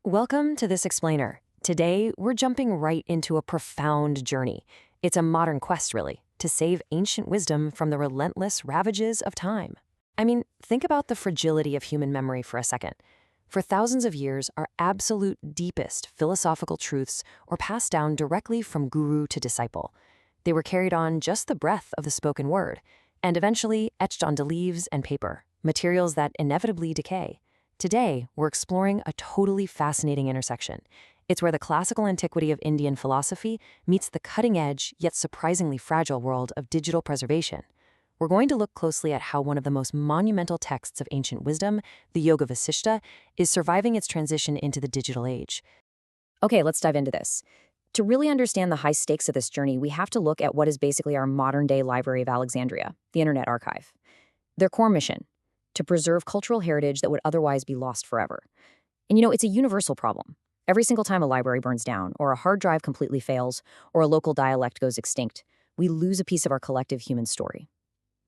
Welcome to This Explainer. Today, we're jumping right into a profound journey. It's a modern quest, really, to save ancient wisdom from the relentless ravages of time. I mean, think about the fragility of human memory for a second. For thousands of years, our absolute deepest philosophical truths were passed down directly from guru to disciple. They were carried on just the breath of the spoken word, and eventually etched onto leaves and paper, materials that inevitably decay. Today, we're exploring a totally fascinating intersection. It's where the classical antiquity of Indian philosophy meets the cutting-edge, yet surprisingly fragile world of digital preservation. We're going to look closely at how one of the most monumental texts of ancient wisdom, the Yoga Vasistha, is surviving its transition into the digital age. Okay, let's dive into this. To really understand the high stakes of this journey, we have to look at what is basically our modern-day Library of Alexandria, the Internet Archive. Their core mission: to preserve cultural heritage that would otherwise be lost forever. And it's a universal problem. Every single time a library burns down, or a hard drive completely fails, or a local dialect goes extinct, we lose a piece of our collective human story.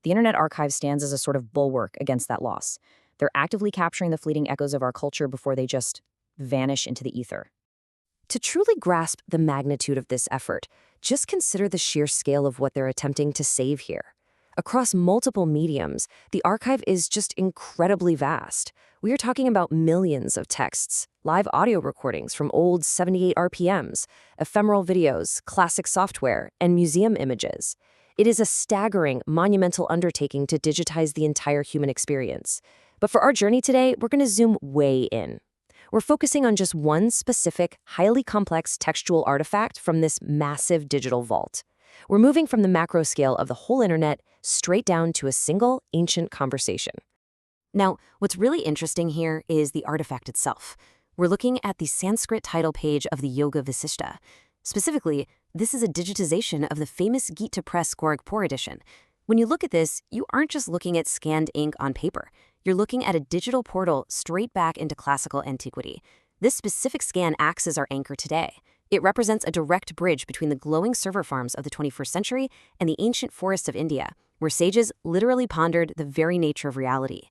The Internet Archive stands as a sort of bulwark against that loss. They're actively capturing the fleeting echoes of our culture before they just vanish into the ether. To truly grasp the magnitude of this effort, just consider the sheer scale of what they're attempting to save here. Across multiple mediums, the archive is just incredibly vast. We are talking about millions of texts, live audio recordings from old 78 RPMs, ephemeral videos, classic software, and museum images. It is a staggering, monumental undertaking to digitize the entire human experience. But for our journey today, we're going to zoom way in. We're focusing on just one specific, highly complex textual artifact from this massive digital vault. We're moving from the macro scale of the whole internet straight down to a single ancient conversation. Now, what's really interesting here is the artifact itself. We're looking at the Sanskrit title page of the Yoga Vasistha. Specifically, this is a digitization of the famous Gita Press Gorakhpur edition. When you look at this, you aren't just looking at scanned ink on paper. You're looking at a digital portal straight back into classical antiquity. This specific scan acts as our anchor today. It represents a direct bridge between the glowing server farms of the 21st century and the ancient forests of India, where sages literally pondered the very nature of reality.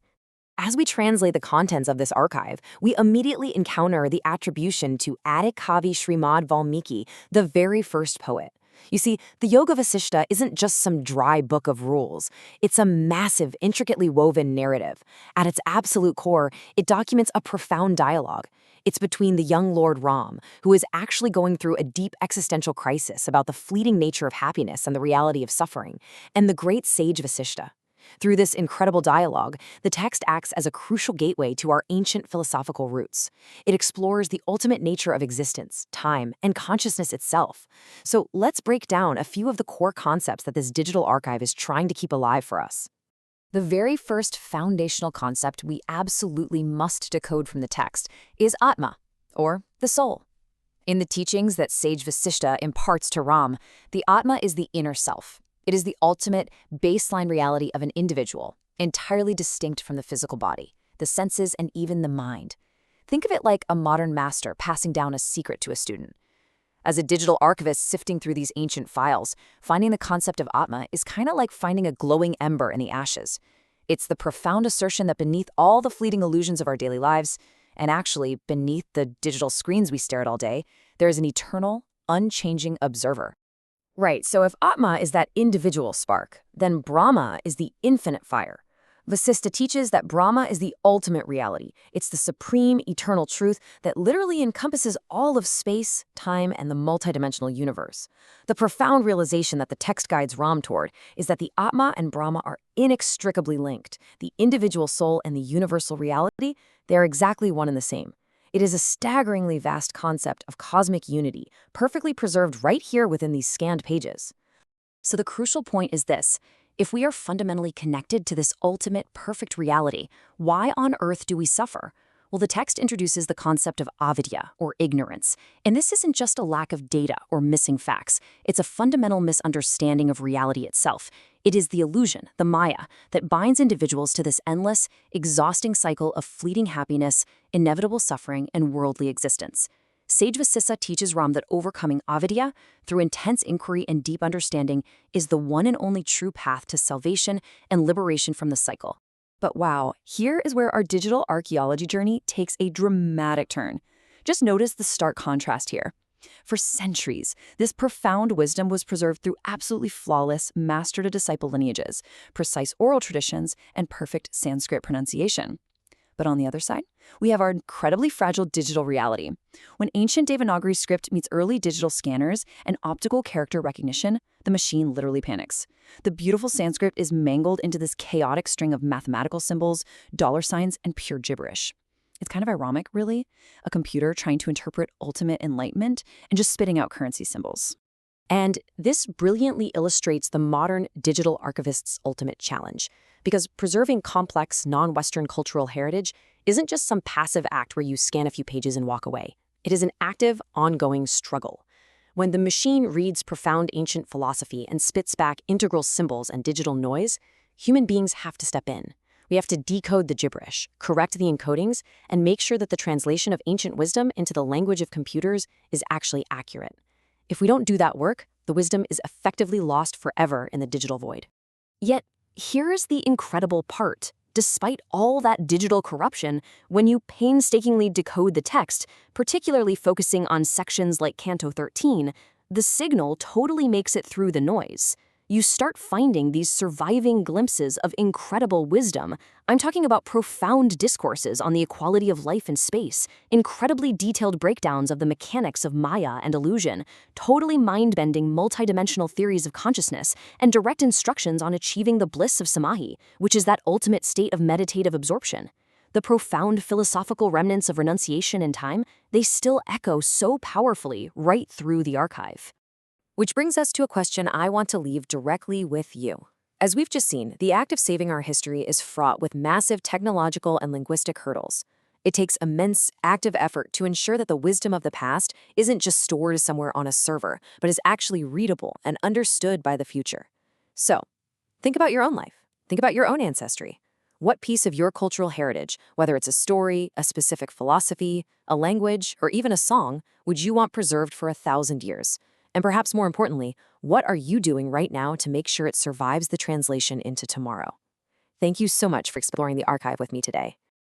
As we translate the contents of this archive, we immediately encounter the attribution to Adikavi Srimad Valmiki, the very first poet. You see, the Yoga Vasistha isn't just some dry book of rules. It's a massive, intricately woven narrative. At its absolute core, it documents a profound dialogue. It's between the young Lord Rama, who is actually going through a deep existential crisis about the fleeting nature of happiness and the reality of suffering, and the great sage Vashishtha. Through this incredible dialogue, the text acts as a crucial gateway to our ancient philosophical roots. It explores the ultimate nature of existence, time, and consciousness itself. So let's break down a few of the core concepts that this digital archive is trying to keep alive for us. The very first foundational concept we absolutely must decode from the text is Atma, or the soul. In the teachings that sage Vashishtha imparts to Rama, the Atma is the inner self. It is the ultimate baseline reality of an individual, entirely distinct from the physical body, the senses, and even the mind. Think of it like a modern master passing down a secret to a student. As a digital archivist sifting through these ancient files, finding the concept of Atma is kind of like finding a glowing ember in the ashes. It's the profound assertion that beneath all the fleeting illusions of our daily lives, and actually beneath the digital screens we stare at all day, there is an eternal, unchanging observer. Right, so if Atma is that individual spark, then Brahma is the infinite fire. Vasistha teaches that Brahma is the ultimate reality. It's the supreme, eternal truth that literally encompasses all of space, time, and the multidimensional universe. The profound realization that the text guides Ram toward is that the Atma and Brahma are inextricably linked. The individual soul and the universal reality, they are exactly one and the same. It is a staggeringly vast concept of cosmic unity, perfectly preserved right here within these scanned pages. So the crucial point is this: if we are fundamentally connected to this ultimate perfect reality, why on earth do we suffer? Well, the text introduces the concept of avidya, or ignorance. And this isn't just a lack of data or missing facts. It's a fundamental misunderstanding of reality itself. It is the illusion, the maya, that binds individuals to this endless, exhausting cycle of fleeting happiness, inevitable suffering, and worldly existence. Sage Vasistha teaches Ram that overcoming avidya through intense inquiry and deep understanding is the one and only true path to salvation and liberation from the cycle. But wow, here is where our digital archaeology journey takes a dramatic turn. Just notice the stark contrast here. For centuries, this profound wisdom was preserved through absolutely flawless master-to-disciple lineages, precise oral traditions, and perfect Sanskrit pronunciation. But on the other side, we have our incredibly fragile digital reality. When ancient Devanagari script meets early digital scanners and optical character recognition, the machine literally panics. The beautiful Sanskrit is mangled into this chaotic string of mathematical symbols, dollar signs, and pure gibberish. It's kind of ironic, really, a computer trying to interpret ultimate enlightenment and just spitting out currency symbols. And this brilliantly illustrates the modern digital archivist's ultimate challenge, because preserving complex, non-Western cultural heritage isn't just some passive act where you scan a few pages and walk away. It is an active, ongoing struggle. When the machine reads profound ancient philosophy and spits back integral symbols and digital noise, human beings have to step in. We have to decode the gibberish, correct the encodings, and make sure that the translation of ancient wisdom into the language of computers is actually accurate. If we don't do that work, the wisdom is effectively lost forever in the digital void. Yet, here's the incredible part. Despite all that digital corruption, when you painstakingly decode the text, particularly focusing on sections like Canto 13, the signal totally makes it through the noise. You start finding these surviving glimpses of incredible wisdom. I'm talking about profound discourses on the equality of life and space, incredibly detailed breakdowns of the mechanics of Maya and illusion, totally mind-bending multidimensional theories of consciousness, and direct instructions on achieving the bliss of Samahi, which is that ultimate state of meditative absorption. The profound philosophical remnants of renunciation and time, they still echo so powerfully right through the archive. Which brings us to a question I want to leave directly with you. As we've just seen, the act of saving our history is fraught with massive technological and linguistic hurdles. It takes immense, active effort to ensure that the wisdom of the past isn't just stored somewhere on a server, but is actually readable and understood by the future. So, think about your own life. Think about your own ancestry. What piece of your cultural heritage, whether it's a story, a specific philosophy, a language, or even a song, would you want preserved for 1,000 years? And perhaps more importantly, what are you doing right now to make sure it survives the translation into tomorrow? Thank you so much for exploring the archive with me today.